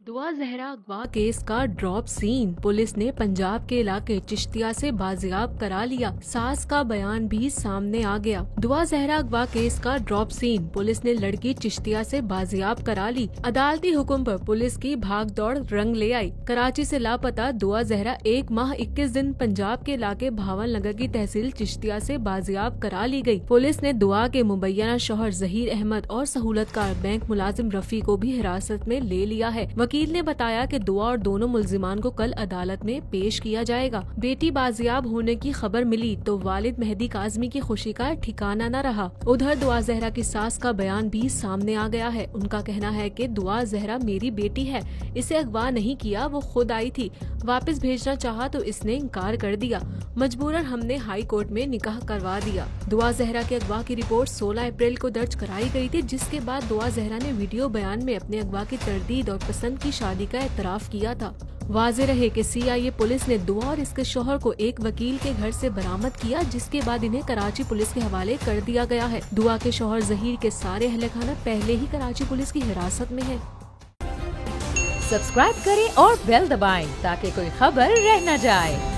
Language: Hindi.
दुआ जहरा अगवा केस का ड्रॉप सीन। पुलिस ने पंजाब के इलाके चिश्तिया से बाजियाब करा लिया। सास का बयान भी सामने आ गया। दुआ जहरा अगवा केस का ड्रॉप सीन। पुलिस ने लड़की चिश्तिया से बाजियाब करा ली। अदालती हुक्म पर पुलिस की भागदौड़ रंग ले आई। कराची से लापता दुआ जहरा 1 माह 21 दिन पंजाब के इलाके भावल नगर की तहसील चिश्तिया से बाजियाब करा ली गई। पुलिस ने दुआ के मुबैना शौहर जहीर अहमद और सहूलतकार बैंक मुलाजिम रफी को भी हिरासत में ले लिया है। वकील ने बताया कि दुआ और दोनों मुल्जिमान को कल अदालत में पेश किया जाएगा। बेटी बाजियाब होने की खबर मिली तो वालिद मेहदी काज़मी की खुशी का ठिकाना न रहा। उधर दुआ जहरा की सास का बयान भी सामने आ गया है। उनका कहना है कि दुआ जहरा मेरी बेटी है, इसे अगवा नहीं किया, वो खुद आई थी। वापस भेजना चाहा तो इसने इनकार कर दिया। मजबूरन हमने हाई कोर्ट में निकाह करवा दिया। दुआ जहरा के अगवा की रिपोर्ट 16 अप्रैल को दर्ज कराई गई थी, जिसके बाद दुआ जहरा ने वीडियो बयान में अपने अगवा की तरदीद और पसंद की शादी का एतराफ किया था। वाज़ेह रहे कि CIA पुलिस ने दुआ और इसके शौहर को एक वकील के घर से बरामद किया, जिसके बाद इन्हें कराची पुलिस के हवाले कर दिया गया है। दुआ के शौहर जहीर के सारे अहले खाना पहले ही कराची पुलिस की हिरासत में है। सब्सक्राइब करें और बेल दबाएं ताकि कोई खबर रह न जाए।